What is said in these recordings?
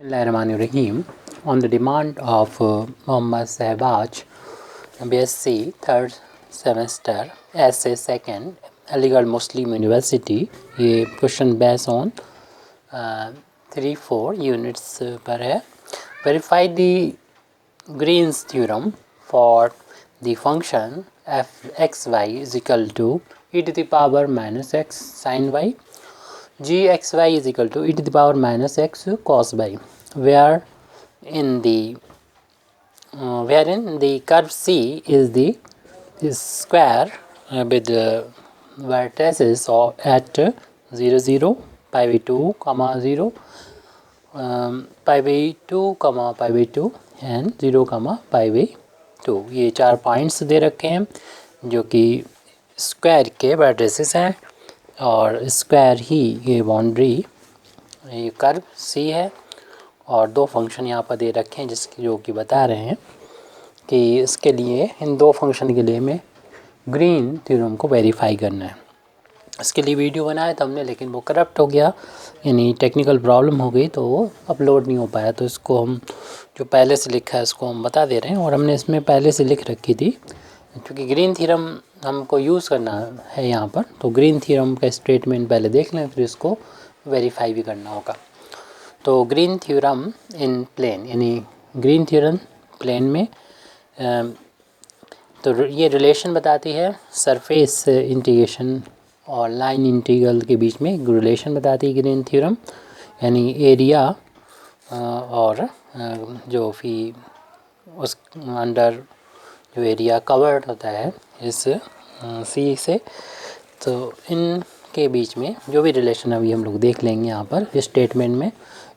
Bismillahirrahmanirrahim. On the demand of Mohammad Shahbaz, BSc third semester, essay second, Aligarh Muslim University, ये question base on 3-4 units पर है. Verify the Green's theorem for the function f(xy) is equal to e to the power minus x sin y, gxy is equal to e to the power minus x cos y, wherein the curve C is the square with vertices at 0 0, pi by 2, 0, pi by 2, pi by 2 and 0, pi by 2. ये 4 points दे रखे हैं जो कि square के vertices हैं और square ही ये boundary ये कर्व सी है और दो फंक्शन यहाँ पर दे रखे हैं जिसकी जो कि बता रहे हैं कि इसके लिए इन दो फंक्शन के लिए हमें ग्रीन थ्योरम को वेरीफाई करना है. इसके लिए वीडियो बनाया था हमने लेकिन वो करप्ट हो गया, यानी टेक्निकल प्रॉब्लम हो गई तो वो अपलोड नहीं हो पाया. तो इसको हम जो पहले से लिखा है इसको हम बता दे रहे हैं और हमने इसमें पहले से लिख रखी थी क्योंकि ग्रीन थ्योरम हमको यूज़ करना है यहाँ पर. तो ग्रीन थ्योरम का स्टेटमेंट पहले देख लें फिर इसको वेरीफाई भी करना होगा. तो ग्रीन थ्योरम इन प्लेन, यानी ग्रीन थ्योरम प्लेन में तो ये रिलेशन बताती है सरफेस इंटीग्रेशन और लाइन इंटीग्रल के बीच में एक रिलेशन बताती है ग्रीन थ्योरम, यानी एरिया और जो भी उस अंडर जो एरिया कवर्ड होता है इस सी से. तो इनके बीच में जो भी रिलेशन अभी हम लोग देख लेंगे यहाँ पर इस स्टेटमेंट में.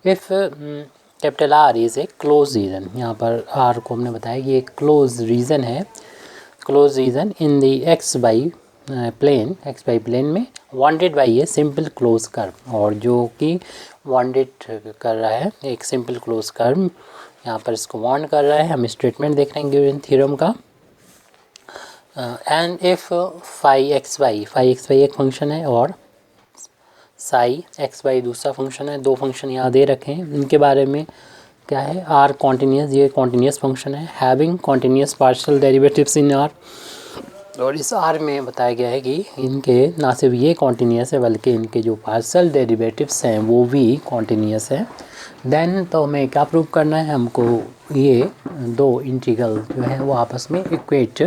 If capital R is a close region, यहाँ पर आर को हमने बताया कि एक क्लोज रीजन है, close region in the x y plane में bounded by a simple close curve, और जो कि वांटेड कर रहा है एक सिंपल क्लोज कर्व यहाँ पर इसको वांट कर रहा है. हम स्टेटमेंट देख रहे हैं ग्रीन थ्योरम का. And if phi x y एक फंक्शन है और साई एक्स वाई दूसरा फंक्शन है. दो फंक्शन यहाँ दे रखे हैं, इनके बारे में क्या है, आर कॉन्टीन्यूस, ये कॉन्टीन्यूस फंक्शन है having continuous partial derivatives in are. और इस आर में बताया गया है कि इनके ना सिर्फ ये कॉन्टीन्यूस है बल्कि इनके जो पार्शियल डेरिवेटिव्स हैं वो भी कॉन्टीन्यूस है. देन तो हमें क्या प्रूव करना है, हमको ये दो इंटीग्रल जो है वो आपस में इक्वेट,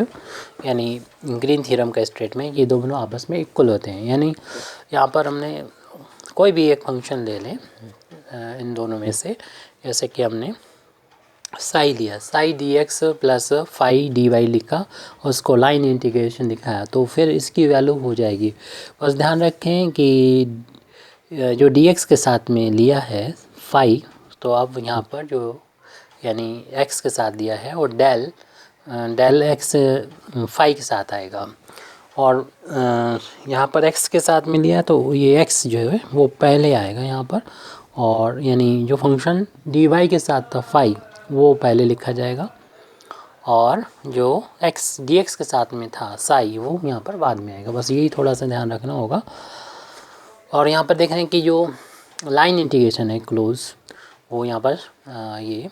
यानी ग्रीन थ्योरम का स्टेटमेंट ये दोनों आपस में इक्वल होते हैं. यानी यहाँ पर हमने कोई भी एक फंक्शन ले लें इन दोनों में से, जैसे कि हमने साई लिया, psi d x plus phi d y लिखा, उसको लाइन इंटीग्रेशन दिखाया तो फिर इसकी वैल्यू हो जाएगी. बस ध्यान रखें कि जो डी एक्स के साथ में लिया है फाई, तो अब यहाँ पर जो यानी एक्स के साथ दिया है और डेल एक्स फाई के साथ आएगा. और यहाँ पर x के साथ में लिया तो ये x जो है वो पहले आएगा यहाँ पर, और यानी जो फंक्शन dy के साथ था फाई वो पहले लिखा जाएगा और जो x dx के साथ में था साई वो यहाँ पर बाद में आएगा. बस यही थोड़ा सा ध्यान रखना होगा. और यहाँ पर देख रहे हैं कि जो लाइन इंटीग्रेशन है क्लोज वो यहाँ पर ये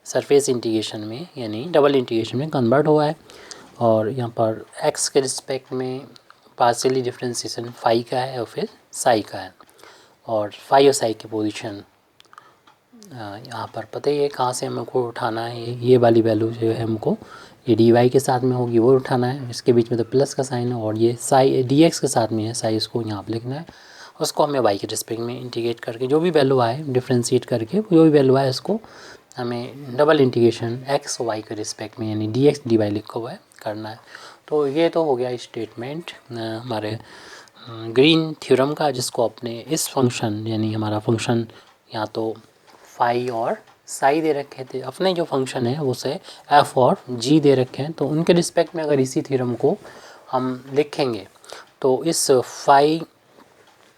सरफेस इंटीग्रेशन में यानी डबल इंटीग्रेशन में कन्वर्ट हुआ है. और यहाँ पर x के रिस्पेक्ट में पार्शियली डिफरेंशिएशन फाई का है और फिर साई का है, और फाई और साई की पोजीशन यहाँ पर पता ही है कहाँ से हमको उठाना है. ये वाली वैल्यू जो है हमको ये डी वाई के साथ में होगी वो उठाना है. इसके बीच में तो प्लस का साइन है और ये साई डी एक्स के साथ में है, साई इसको यहाँ पर लिखना है, उसको हमें वाई के रिस्पेक्ट में इंटीग्रेट करके जो भी वैल्यू आए डिफ्रेंशिएट करके जो भी वैल्यू आए उसको हमें डबल इंटीग्रेशन एक्स वाई के रिस्पेक्ट में यानी डी एक्स डी वाई लिखा हुआ है करना है. तो ये तो हो गया स्टेटमेंट हमारे ग्रीन थ्योरम का, जिसको अपने इस फंक्शन यानी हमारा फंक्शन यहाँ तो फाई और साई दे रखे थे, अपने जो फंक्शन है उसे एफ और जी दे रखे हैं. तो उनके रिस्पेक्ट में अगर इसी थ्योरम को हम लिखेंगे तो इस फाई,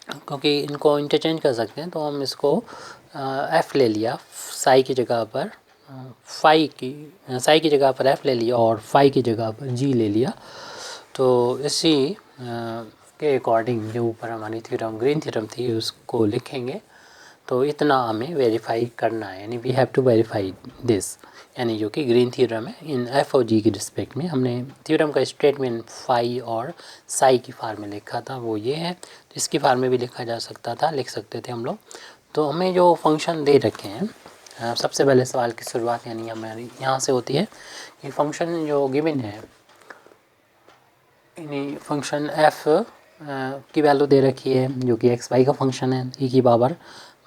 क्योंकि इनको इंटरचेंज कर सकते हैं तो हम इसको एफ़ ले लिया साई की जगह पर, साई की जगह पर एफ़ ले लिया और फाई की जगह पर जी ले लिया. तो इसी के अकॉर्डिंग जो ऊपर हमारी थ्योरम ग्रीन थ्योरम थी उसको लिखेंगे तो इतना हमें वेरीफाई करना है, यानी we have to verify this, यानी जो कि ग्रीन थ्योरम है इन एफ और जी के रिस्पेक्ट में। हमने थ्योरम का स्टेटमेंट फाई और साई की फार्म में लिखा था, वो ये है। इसकी फार्म में भी लिखा जा सकता था, लिख सकते थे हम लोग। तो हमें जो फंक्शन दे रखे हैं, सबसे पहले सवाल की शुरुआत यानी हमारी यहाँ से होती है कि फंक्शन जो गिवन है, यानी फंक्शन एफ की वैल्यू दे रखी है जो कि एक्स वाई का फंक्शन है, ई की power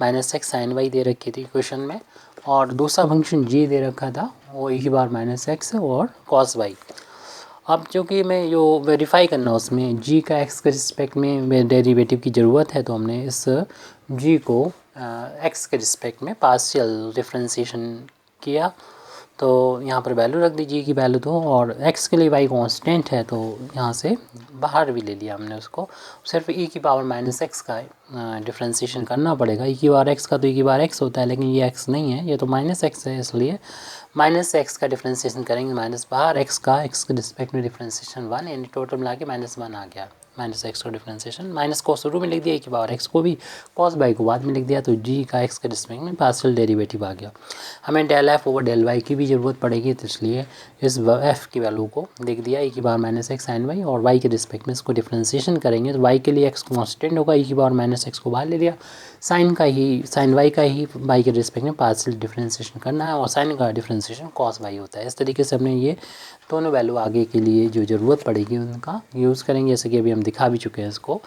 minus x sine y दे रखी थी क्वेश्चन में, और दूसरा फंक्शन जी दे रखा था वो ई की पावर माइनस एक्स और कॉस वाई। अब जो कि मैं जो वेरीफाई करना उसमें जी का एक्स के रिस्पेक्ट में डेरिवेटिव की ज़रूरत है, तो हमने इस जी को एक्स के रिस्पेक्ट में पार्शियल डिफरेंशिएशन किया। तो यहाँ पर वैल्यू रख दी जी की वैल्यू तो, और एक्स के लिए वाई कांस्टेंट है तो यहाँ से बाहर भी ले लिया हमने उसको। सिर्फ ई की पावर माइनस एक्स का डिफरेंशिएशन करना पड़ेगा। ई की पावर एक्स का तो ई की पावर एक्स होता है, लेकिन ये एक्स नहीं है, ये तो माइनस एक्स है, इसलिए माइनस एक्स का डिफरेंशिएशन करेंगे, माइनस बाहर एक्स का एक्स के रिस्पेक्ट में डिफरेंशिएशन 1, यानी टोटल मिला के -1 आ गया। माइनस एक्स का डिफरेंशिएशन, माइनस को शुरू में लिख दिया, एक बार एक्स को भी, कॉस बाई को बाद में लिख दिया, तो जी का एक्स के रिस्पेक्ट में पार्शियल डेरिवेटिव आ गया। हमें del f over del y की भी ज़रूरत पड़ेगी, तो इसलिए इस एफ की वैल्यू को लिख दिया ई की बार माइनस एक्स साइन वाई, और वाई के रिस्पेक्ट में इसको डिफरेंशिएशन करेंगे तो वाई के लिए एक्स कॉन्स्टेंट होगा, ई की बार माइनस एक्स को बाहर ले लिया, साइन वाई का ही वाई के रिस्पेक्ट में पार्शियल डिफरेंशिएशन करना है, और साइन का डिफरेंशिएशन कॉस वाई होता है। इस तरीके से हमने ये दोनों वैल्यू आगे के लिए जो ज़रूरत पड़ेगी उनका यूज़ करेंगे, जैसे कि अभी हम दिखा भी चुके हैं, इसको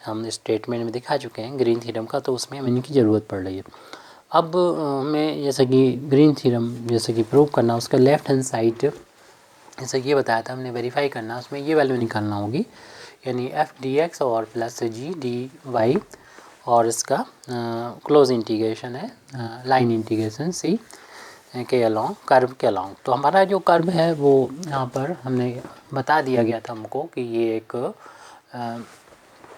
हम स्टेटमेंट में दिखा चुके हैं ग्रीन थ्योरम का, तो उसमें हमें इनकी ज़रूरत पड़ रही है। अब मैं जैसे कि ग्रीन थ्योरम जैसे कि प्रूव करना, उसका लेफ्ट हैंड साइड जैसे ये बताया था हमने वेरीफाई करना, उसमें ये वैल्यू निकालना होगी, यानी एफ डी एक्स और प्लस जी डी वाई, और इसका क्लोज इंटीग्रेशन है लाइन इंटीग्रेशन सी के अलॉन्ग, कर्व के अलॉन्ग। तो हमारा जो कर्व है वो यहाँ पर हमने बता दिया गया था हमको कि ये एक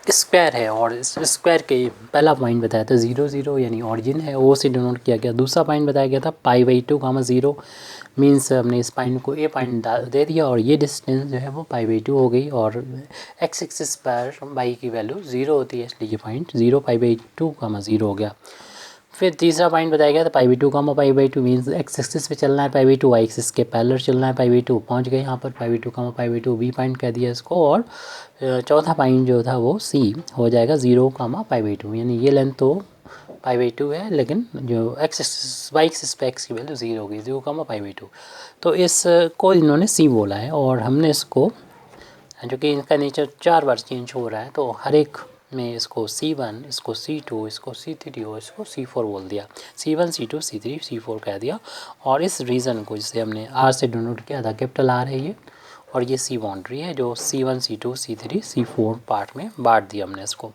स्क्वायर है, और इस स्क्वायर के पहला पॉइंट बताया था 0 0, यानी ऑरिजिन है, ओ से डिनोट किया गया। दूसरा पॉइंट बताया गया था π/2 0, मीन्स हमने इस पॉइंट को ए पॉइंट दे दिया, और ये डिस्टेंस जो है वो π/2 हो गई, और एक्स एक्सिस पर वाई की वैल्यू 0 होती है, इसलिए ये पॉइंट 0 π/2 0 हो गया। फिर तीसरा पॉइंट बताया गया था π/2 मीन्स एक्स एक्सिस पे चलना है π/2, वाई एक्सिस के पैरेलल चलना है π/2, पहुंच गए यहाँ पर π/2 बी पॉइंट कह दिया इसको। और चौथा पॉइंट जो था वो सी हो जाएगा 0 π/2, यानी ये लेंथ तो π/2 है, लेकिन जो एक्स एक्सिस वाई एक्सिस पे एक्स की वैल्यू 0 होगी, 0 π/2। तो इसको इन्होंने सी बोला है, और हमने इसको जो कि इनका नेचर 4 बार चेंज हो रहा है, तो हर एक में इसको C1, इसको C2, इसको C3 और इसको C4 बोल दिया, C1 C2 C3 C4 कह दिया। और इस रीज़न को जिसे हमने R से डिनोट किया था, कैपिटल R है ये, और ये C बाउंड्री है जो C1 C2 C3 C4 part में बांट दिया हमने इसको।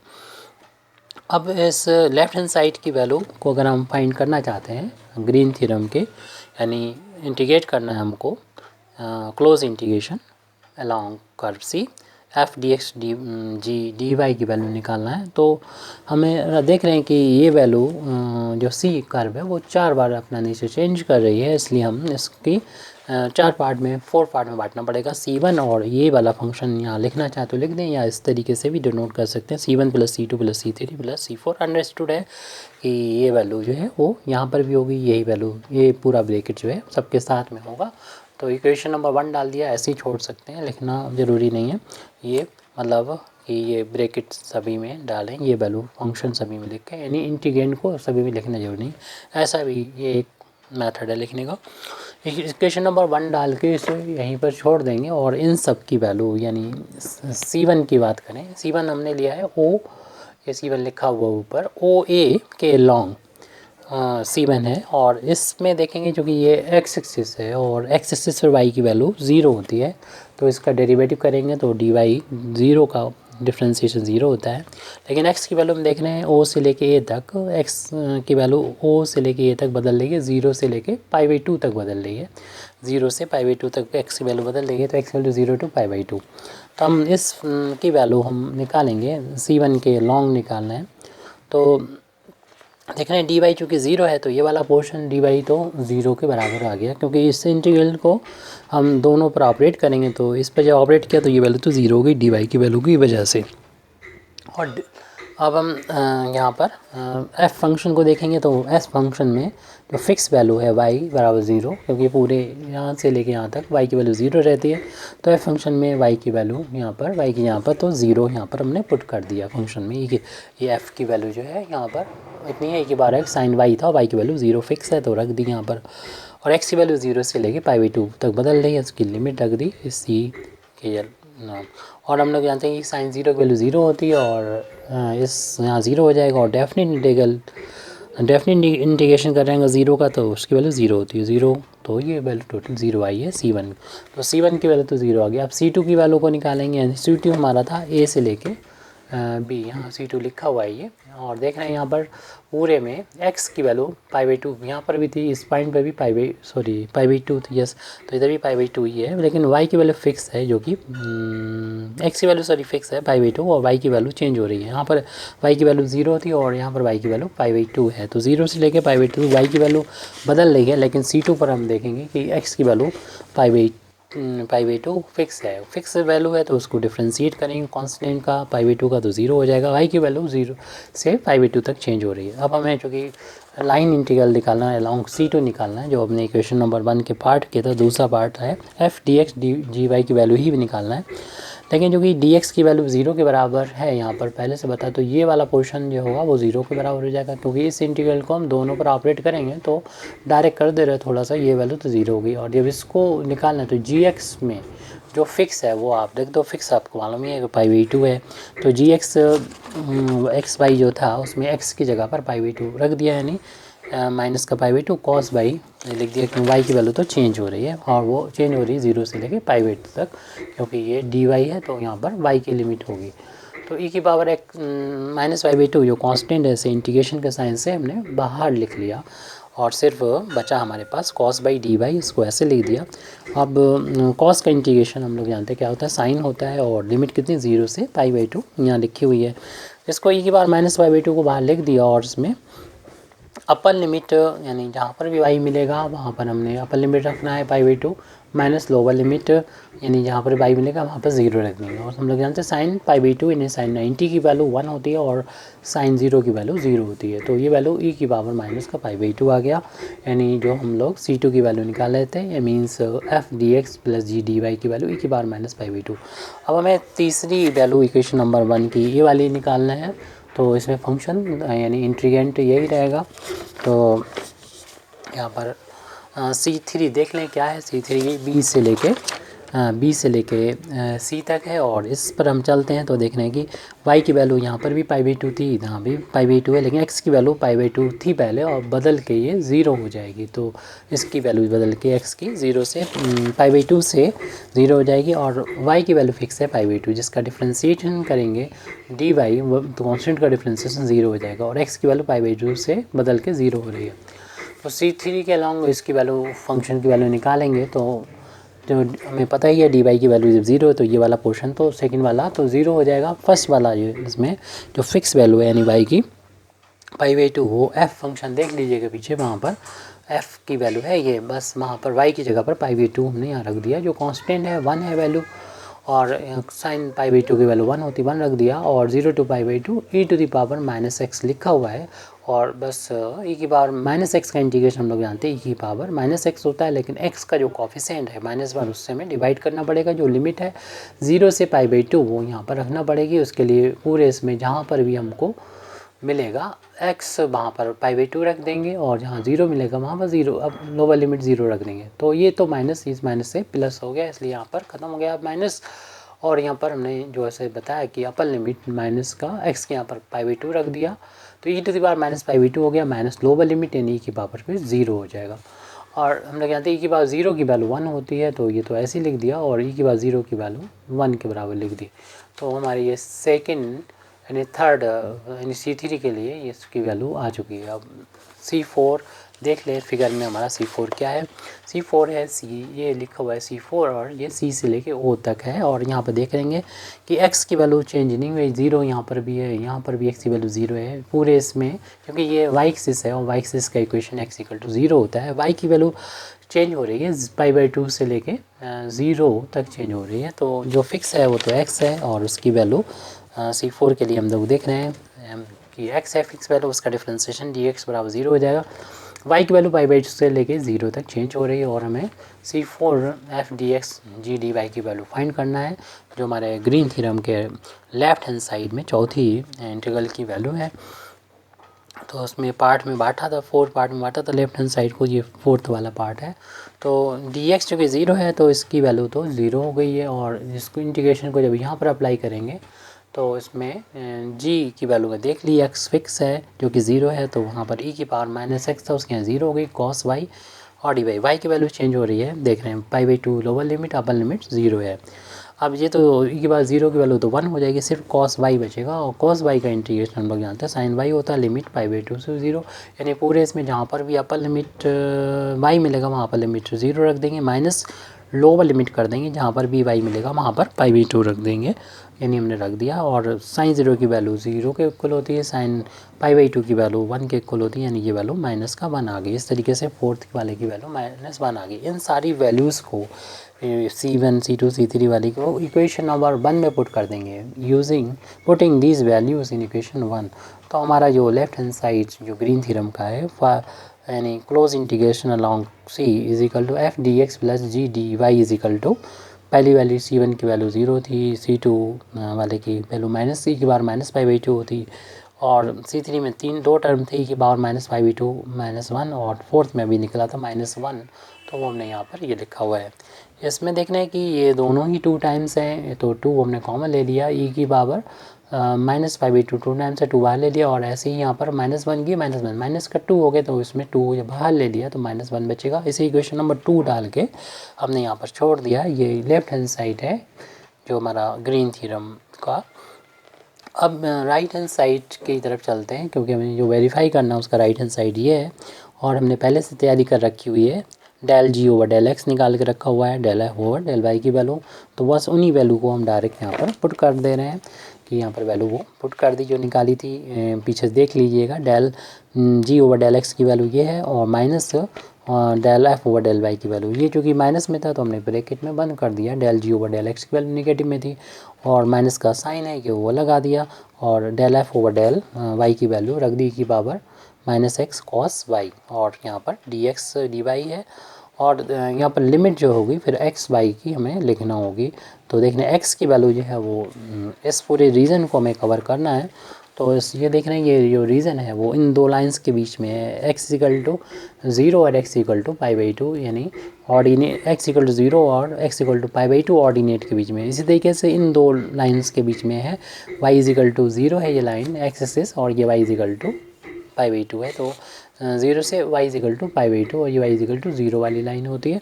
अब इस लेफ्ट हैंड साइड की वैल्यू को अगर हम फाइंड करना चाहते हैं ग्रीन थ्योरम के, यानी इंटीग्रेट करना है हमको, close integration along curve C, F D X D Y की वैल्यू निकालना है, तो हमें देख रहे हैं कि ये वैल्यू जो सी कर्व है वो 4 बार अपना नेचर चेंज कर रही है, इसलिए हम इसकी 4 पार्ट में 4 पार्ट में बांटना पड़ेगा। C1 और ये वाला फंक्शन यहाँ लिखना चाहे तो लिख दें, या इस तरीके से भी डिनोट कर सकते हैं, C1 + C2 + C3 + C4। Understood है कि ये वैल्यू जो है वो यहाँ पर भी होगी, यही वैल्यू, ये पूरा ब्रैकेट जो है सबके साथ में होगा। तो इक्वेशन नंबर 1 डाल दिया, ऐसे ही छोड़ सकते हैं, लिखना ज़रूरी नहीं है, ये मतलब कि ये ब्रैकेट सभी में डालें, ये वैल्यू फंक्शन सभी में लिखें, यानी इंटीग्रेंड को सभी में लिखना जरूरी नहीं, ऐसा भी ये एक मेथड है लिखने का। इक्वेशन नंबर 1 डाल के इसे यहीं पर छोड़ देंगे, और इन सब की वैल्यू यानी C1 की बात करें, C1 हमने लिया है O, ये C1 लिखा हुआ ऊपर, OA के लॉन्ग C1 है, और इसमें देखेंगे जो कि ये एक्स एक्सिस है, और एक्स एक्सिस पर वाई की वैल्यू 0 होती है, तो इसका डेरिवेटिव करेंगे तो डी वाई 0 का डिफरेंशिएशन 0 होता है। लेकिन x की वैल्यू हम देख रहे हैं O से लेके A तक, x की वैल्यू O से लेके A तक बदल रही है, 0 से लेके π/2 तक बदल रही है, 0 से π/2 तक x की वैल्यू बदल रही है, तो x वैल्यू 0 to π/2। तो हम इस की वैल्यू हम निकालेंगे, C1 के लॉन्ग निकालना है, तो देख रहे हैं डी वाई चूँकि 0 है, तो ये वाला पोर्शन डी वाई तो 0 के बराबर आ गया, क्योंकि इस इंटीग्रल को हम दोनों पर ऑपरेट करेंगे, तो इस पर जब ऑपरेट किया तो ये वैल्यू तो 0 होगी डी वाई की वैल्यू की वजह से। और अब हम यहाँ पर एफ फंक्शन को देखेंगे तो एफ फंक्शन में जो फिक्स वैल्यू है y बराबर 0, क्योंकि पूरे यहाँ से लेके यहाँ तक y की वैल्यू 0 रहती है, तो एफ फंक्शन में y की वैल्यू यहाँ पर y की यहाँ पर तो 0 यहाँ पर हमने पुट कर दिया फंक्शन में। ये एफ़ की वैल्यू जो है यहाँ पर इतनी है कि बार साइन y था, y की वैल्यू 0 फिक्स है तो रख दी यहाँ पर, और x की वैल्यू 0 से लेके π/2 तक बदल रही है, उसकी लिमिट रख दी इस सी के एल नाम। और हम लोग जानते हैं कि साइन 0 की वैल्यू 0 होती है और इस यहाँ 0 हो जाएगा, और डेफिनेट इंटीग्रेशन कर रहे हैं 0 का तो उसकी वैल्यू 0 होती है 0, तो ये वैल्यू टोटल 0 आई है C1। तो C1 की वैल्यू तो 0 आ गया। अब C2 की वैल्यू को निकालेंगे। C2 हमारा था A से लेके B, यहाँ C2 लिखा हुआ है ये, और देख रहे हैं यहाँ पर पूरे में x की वैल्यू π/2 यहाँ पर भी थी, इस पॉइंट पर भी π/2 थी, यस, तो इधर भी π/2 ही है, लेकिन y की वैल्यू फिक्स है, जो कि x की वैल्यू फिक्स है π/2, और y की वैल्यू चेंज हो रही है। यहाँ पर y की वैल्यू 0 थी और यहाँ पर y की वैल्यू π/2 है, तो 0 से लेके π/2 y की वैल्यू बदल रही है, लेकिन C2 पर हम देखेंगे कि x की वैल्यू π/2 फिक्स है, फिक्स वैल्यू है तो उसको डिफ्रेंशिएट करेंगे कांस्टेंट का, π/2 का तो 0 हो जाएगा, y की वैल्यू 0 से π/2 तक चेंज हो रही है। अब हमें चूँकि लाइन इंटीग्रल निकालना है, अलॉन्ग C2 निकालना है, जो अपने इक्वेशन नंबर 1 के पार्ट के था, दूसरा पार्ट है f dx dy की वैल्यू ही निकालना है, लेकिन जो कि dx की वैल्यू 0 के बराबर है यहाँ पर पहले से बता, तो ये वाला पोर्शन जो होगा वो 0 के बराबर हो जाएगा, क्योंकि इस इंटीग्रल को हम दोनों पर ऑपरेट करेंगे तो डायरेक्ट कर दे रहे थोड़ा सा, ये वैल्यू तो 0 होगी। और जब इसको निकालना है तो gx में जो फिक्स है वो आप देख दो, फिक्स आपको मालूम ही है कि π/2 है, तो gx एक्स वाई जो था उसमें x की जगह पर π/2 रख दिया, यानी माइनस का π/2 cos बाई लिख दिया, क्योंकि y की वैल्यू तो चेंज हो रही है, और वो चेंज हो रही है 0 से लेके π/2 तक, क्योंकि ये dy है तो यहाँ पर y की लिमिट होगी। तो e की पावर एक माइनस y/2 जो कांस्टेंट है, इसे इंटीग्रेशन के साइन से हमने बाहर लिख लिया, और सिर्फ बचा हमारे पास cos बाई dy, इसको ऐसे लिख दिया। अब cos का इंटीग्रेशन हम लोग जानते हैं क्या होता है, साइन होता है, और लिमिट कितनी 0 से π/2 यहाँ लिखी हुई है, इसको e की पावर माइनस y/2 को बाहर लिख दिया, और इसमें अपर लिमिट यानी जहाँ पर भी y मिलेगा वहाँ पर हमने अपर लिमिट रखना है π/2, माइनस लोअर लिमिट यानी जहाँ पर y मिलेगा वहाँ पर 0 रख देंगे। और हम लोग जानते हैं साइन π/2 यानी साइन 90 की वैल्यू 1 होती है और साइन 0 की वैल्यू 0 होती है, तो ये वैल्यू e की पावर माइनस का π/2 आ गया, यानी जो हम लोग C2 की वैल्यू निकाल लेते हैं, ये means f dx plus g dy की वैल्यू e की पावर माइनस π/2। अब हमें तीसरी वैल्यू इक्वेशन नंबर 1 की ये वाली निकालना है, तो इसमें फंक्शन यानी इंटीग्रेंट यही रहेगा। तो यहाँ पर C3 देख लें क्या है, C3 B से लेके C तक है, और इस पर हम चलते हैं तो देख रहे हैं कि y की वैल्यू यहाँ पर भी π/2 थी, यहाँ भी π/2 है, लेकिन x की वैल्यू π/2 थी पहले और बदल के ये 0 हो जाएगी, तो इसकी वैल्यू बदल के x की 0 से π/2 से 0 हो जाएगी, और y की वैल्यू फिक्स है π/2, जिसका डिफ्रेंशिएशन करेंगे dy तो कॉन्स्टेंट का डिफ्रेंशिएशन 0 हो जाएगा, और x की वैल्यू π/2 से बदल के 0 हो रही है। तो C3 के अलॉन्ग इसकी वैल्यू फंक्शन की वैल्यू निकालेंगे, तो जो हमें पता ही है dy की वैल्यू जब 0 है तो ये वाला पोर्शन तो सेकंड वाला तो 0 हो जाएगा, फर्स्ट वाला ये इसमें जो फिक्स वैल्यू है यानी y की π/2 वो f फंक्शन देख लीजिएगा पीछे, वहाँ पर f की वैल्यू है ये, बस वहाँ पर y की जगह पर π/2 हमने यहाँ रख दिया, जो कांस्टेंट है 1 है वैल्यू, और साइन π/2 की वैल्यू 1 होती 1 रख दिया, और 0 to π/2 e to the power minus x लिखा हुआ है, और बस e की पावर माइनस एक्स का इंटीग्रेशन हम लोग जानते हैं e की पावर माइनस एक्स होता है, लेकिन x का जो कॉफिशेंट है -1 उससे हमें डिवाइड करना पड़ेगा, जो लिमिट है 0 से π/2 वो यहाँ पर रखना पड़ेगी, उसके लिए पूरे इसमें जहाँ पर भी हमको मिलेगा x वहाँ पर π/2 रख देंगे, और जहाँ 0 मिलेगा वहाँ पर 0, अब लोअर लिमिट 0 रख देंगे, तो ये तो माइनस इस माइनस से प्लस हो गया, इसलिए यहाँ पर ख़त्म हो गया माइनस, और यहाँ पर हमने जो ऐसे बताया कि अपर लिमिट माइनस का x के यहाँ पर π/2 रख दिया, तो e to the power minus π/2 हो गया, माइनस लोअर लिमिट यानी e की पावर फिर 0 हो जाएगा, और हम लोग जानते हैं e की पावर 0 की वैल्यू 1 होती है, तो ये तो ऐसे ही लिख दिया, और e की पावर 0 की वैल्यू 1 के बराबर लिख दी, तो हमारी ये सेकेंड यानी थर्ड यानी C3 के लिए ये इसकी वैल्यू आ चुकी है। अब C4 देख ले फिगर में हमारा C4 क्या है, C4 है C, ये लिखा हुआ है C4, और ये C से लेके O तक है, और यहाँ पर देख लेंगे कि x की वैल्यू चेंज नहीं हुई, 0 यहाँ पर भी है, यहाँ पर भी x की वैल्यू 0 है पूरे इसमें, क्योंकि ये y एक्सिस है और y एक्सिस का इक्वेशन x = 0 होता है, y की वैल्यू चेंज हो रही है π/2 से लेके 0 तक चेंज हो रही है, तो जो फिक्स है वो तो x है, और उसकी वैल्यू C4 के लिए हम लोग देख रहे हैं कि एक्स एफ एक्स वैल्यू उसका डिफ्रेंसिएशन डी एक्स बराबर 0 हो जाएगा। वाई की वैल्यू पाई/2 से लेके 0 तक चेंज हो रही है और हमें C4 f D x g d Y की वैल्यू फाइंड करना है, जो हमारे ग्रीन थ्योरम के लेफ्ट हैंड साइड में चौथी इंटीग्रल की वैल्यू है। तो उसमें पार्ट में बांटा था, 4 पार्ट में बांटा था लेफ्ट हैंड साइड को, ये 4th वाला पार्ट है। तो डी एक्स चूँकि 0 है तो इसकी वैल्यू तो 0 हो गई है, और इसको इंटीग्रेशन को जब यहाँ पर अप्लाई करेंगे तो इसमें जी की वैल्यू में देख ली एक्स फिक्स है जो कि 0 है, तो वहाँ पर e⁻⁻x था, उसके यहाँ 0 हो गई cos y, और डी वाई की वैल्यू चेंज हो रही है, देख रहे हैं π/2 लोअर लिमिट अपर लिमिट 0 है। अब ये तो e⁻0 की वैल्यू तो 1 हो जाएगी, सिर्फ cos y बचेगा, और cos y का इंटीग्रेशन हम लोग जानते हैं sin y होता है लिमिट π/2 से 0, यानी पूरे इसमें जहाँ पर भी अपर लिमिट y मिलेगा वहाँ पर लिमिट 0 रख देंगे, माइनस लोअर लिमिट कर देंगे जहाँ पर भी y मिलेगा वहाँ पर π/2 रख देंगे, यानी हमने रख दिया। और sin 0 की वैल्यू 0 के इक्वल होती है, sin π/2 की वैल्यू 1 के इक्वल होती है, यानी ये वैल्यू माइनस का 1 आ गई। इस तरीके से 4th वाले की वैल्यू -1 आ गई। इन सारी वैल्यूज़ को C1 C2 C3 वाली को इक्वेशन नंबर 1 में पुट कर देंगे, using putting these values in equation 1। तो हमारा जो लेफ्ट हैंड साइड जो ग्रीन थ्योरम का है, यानी close integration along C is equal to f D x plus g d y is equal to, पहली वैल्यू C1 की वैल्यू 0 थी, C2 वाले की वैल्यू -e⁻−π/2 होती, और C3 में 2 टर्म थे e⁻−π/2 -1, और 4th में भी निकला था -1, तो वो हमने यहाँ पर ये लिखा हुआ है। इसमें देखना है कि ये दोनों ही 2 टाइम्स हैं, तो 2 हमने कॉमन ले लिया, e⁻−π/2 2 टाइम्स है, 2 बाहर ले लिया, और ऐसे ही यहाँ पर -1 की -1 माइनस का 2 हो गए, तो इसमें 2 बाहर ले लिया तो -1 बचेगा। इसे इक्वेशन नंबर 2 डाल के हमने यहाँ पर छोड़ दिया। ये लेफ्ट हैंड साइड है जो हमारा ग्रीन थ्योरम का। अब राइट हैंड साइड की तरफ चलते हैं, क्योंकि हमें जो वेरीफाई करना है उसका राइट हैंड साइड ये है, और हमने पहले से तैयारी कर रखी हुई है, del g over del x निकाल के रखा हुआ है, del f over del y की वैल्यू, तो बस उन्हीं वैल्यू को हम डायरेक्ट यहाँ पर पुट कर दे रहे हैं कि यहाँ पर वैल्यू वो पुट कर दी जो निकाली थी। पीछे देख लीजिएगा, del g over del x की वैल्यू ये है, और minus del f over del y की वैल्यू ये, चूँकि माइनस में था तो हमने ब्रैकेट में बंद कर दिया, del g over del x की वैल्यू नेगेटिव में थी और माइनस का साइन है कि वो लगा दिया, और del f over del y की वैल्यू रख दी की पावर -x cos y, और यहाँ पर dx dy है, और यहाँ पर लिमिट जो होगी फिर x y की हमें लिखना होगी। तो देखने x की वैल्यू जो है वो इस पूरे रीजन को हमें कवर करना है, तो इस ये देख रहे हैं ये जो रीजन है वो इन 2 लाइंस के बीच में है, x = 0 और x = π/2, यानी ऑर्डिनेट x = 0 और x = π/2 ऑर्डिनेट के बीच में। इसी तरीके से इन 2 लाइंस के बीच में है, y = 0 है ये लाइन x एक्सिस, और ये y = π/2 है, तो 0 से y = π/2 और ये y = 0 वाली लाइन होती है।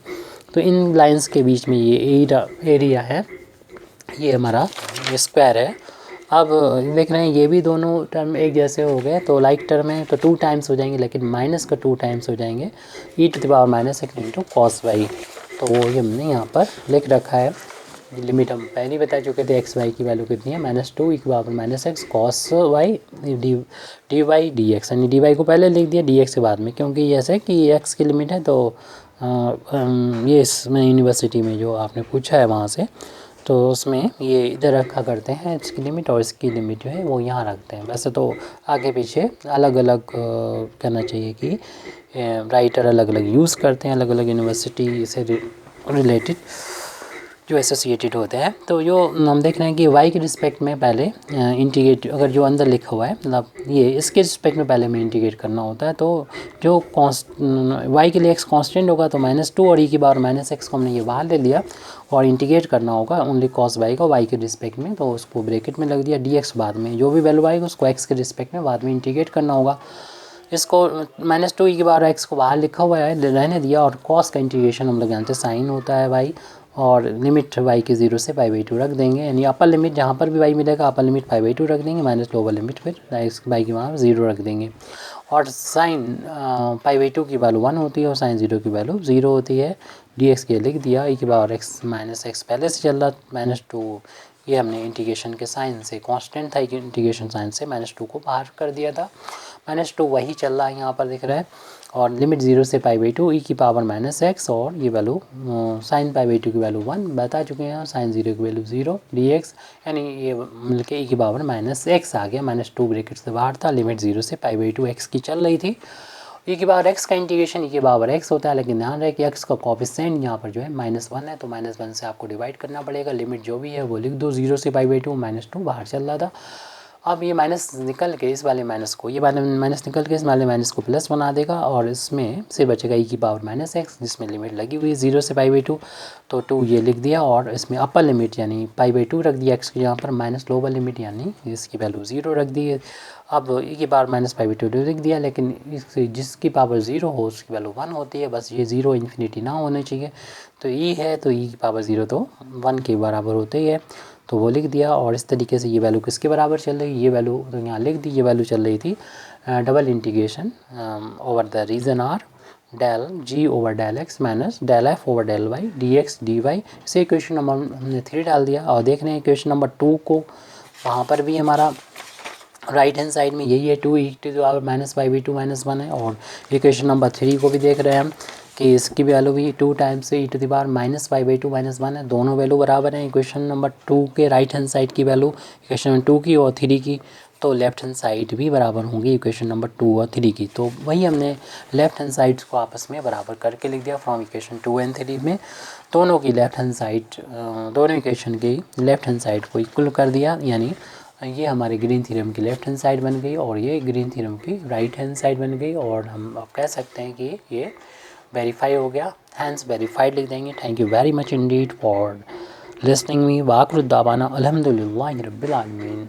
तो इन लाइंस के बीच में ये एरिया है, ये हमारा स्क्वायर है। अब देख रहे हैं ये भी दोनों टर्म एक जैसे हो गए, तो लाइक टर्म है तो 2 टाइम्स हो जाएंगे, लेकिन माइनस का 2 टाइम्स हो जाएंगे, e⁻⁻x cos y, तो वो ये हमने यहाँ पर लिख रखा है। लिमिट हम पहले ही बता चुके थे, एक्स वाई की वैल्यू कितनी है, -2 e⁻⁻x cos y dy dx, यानी dy को पहले लिख दिया dx के बाद में, क्योंकि ये ऐसे कि x की लिमिट है, तो ये इसमें यूनिवर्सिटी में जो आपने पूछा है वहाँ से, तो उसमें ये इधर रखा करते हैं इसकी लिमिट, और इसकी लिमिट जो है वो यहाँ रखते हैं। वैसे तो आगे पीछे अलग अलग कहना चाहिए कि राइटर अलग अलग यूज़ करते हैं, अलग अलग यूनिवर्सिटी से रिलेटेड जो एसोसिएटेड होते हैं। तो जो हम देख रहे हैं कि y के रिस्पेक्ट में पहले इंटीग्रेट, अगर जो अंदर लिखा हुआ है मतलब ये इसके रिस्पेक्ट में पहले हमें इंटीग्रेट करना होता है, तो जो y के लिए x कांस्टेंट होगा तो -2 और e⁻⁻x को हमने ये बाहर ले लिया, और इंटीग्रेट करना होगा ओनली cos y को y के रिस्पेक्ट में, तो उसको ब्रैकेट में लग दिया, dx बाद में जो भी वैल्यू आएगी उसको x के रिस्पेक्ट में बाद में इंटीग्रेट करना होगा। इसको -2 e⁻x को बाहर लिखा हुआ है रहने दिया, और cos का इंटीग्रेशन हम लोग जानते हैं साइन होता है y, और लिमिट y की 0 से π/2 रख देंगे, यानी अपर लिमिट जहाँ पर भी y मिलेगा अपर लिमिट π/2 रख देंगे, माइनस लोअर लिमिट फिर y की वहाँ 0 रख देंगे, और साइन π/2 की वैल्यू 1 होती है और साइन 0 की वैल्यू 0 होती है। dx के लिख दिया, e⁻x पहले से चल रहा -2, ये हमने इंटीग्रेशन के साइन से कांस्टेंट था, इंटीग्रेशन साइन से -2 को बाहर कर दिया था। -2 वही चल रहा है यहाँ पर दिख रहा है, और लिमिट 0 से π/2 e की पावर -x, और ये वैल्यू sin π/2 की वैल्यू 1 बता चुके हैं, sin 0 की वैल्यू 0 dx, यानी ये मिलके e की पावर -x आ गया। -2 ब्रैकेट से बाहर था, लिमिट 0 से π/2 x की चल रही थी। e की पावर x का इंटीग्रेशन e की पावर x होता है, लेकिन ध्यान रहे कि x का कोफिशिएंट यहाँ पर जो है -1 है, तो -1 से आपको डिवाइड करना पड़ेगा। लिमिट जो भी है वो लिख दो, 0 से π/2, -2 बाहर चल रहा था। अब ये माइनस निकल के इस वाले माइनस को, ये वाले माइनस निकल के इस वाले माइनस को प्लस बना देगा, और इसमें से बचेगा e की पावर -x, जिसमें लिमिट लगी हुई है 0 से π/2, तो 2 ये लिख दिया, और इसमें अपर लिमिट यानी π/2 रख दिया x के यहाँ पर, माइनस लोअर लिमिट यानी इसकी वैल्यू 0 रख दी है। अब e की पावर -π/2 लिख दिया, लेकिन जिसकी पावर 0 हो उसकी वैल्यू 1 होती है, बस ये 0 इन्फिनिटी ना होने चाहिए। तो e है तो e की पावर 0 तो 1 के बराबर होते ही है, तो वो लिख दिया। और इस तरीके से ये वैल्यू किसके बराबर चल रही है, ये वैल्यू तो यहाँ लिख दी, ये वैल्यू चल रही थी double integration over the region R del g over del x minus del f over del y dx dy। इसे इक्वेशन नंबर हमने 3 डाल दिया, और देख रहे हैं इक्वेशन नंबर 2 को, वहाँ पर भी हमारा राइट हैंड साइड में यही है, 2 e की पावर -π/2 -1 है। और इक्वेशन नंबर 3 को भी देख रहे हैं हम कि इसकी वैल्यू भी 2 times e to the power -π/2 -1 है, दोनों वैल्यू बराबर हैं। इक्वेशन नंबर 2 के राइट हैंड साइड की वैल्यू इक्वेशन नंबर 2 की और 3 की, तो लेफ्ट हैंड साइड भी बराबर होंगी इक्वेशन नंबर 2 और 3 की। तो वही हमने लेफ्ट हैंड साइड्स को आपस में बराबर करके लिख दिया फ्रॉम इक्वेशन 2 एंड 3 में, दोनों की लेफ्ट हैंड साइड, दोनों इक्वेशन की लेफ्ट हैंड साइड को इक्वल कर दिया, यानी ये हमारे ग्रीन थ्योरम की लेफ्ट हैंड साइड बन गई, और ये ग्रीन थ्योरम की राइट हैंड साइड बन गई, और हम अब कह सकते हैं कि ये वेरीफाई हो गया, हैंस वेरीफाइड लिख देंगे। Thank you very much indeed for listening me. वाक़िर दावाना अल्हम्दुलिल्लाहि रब्बिल आलमीन।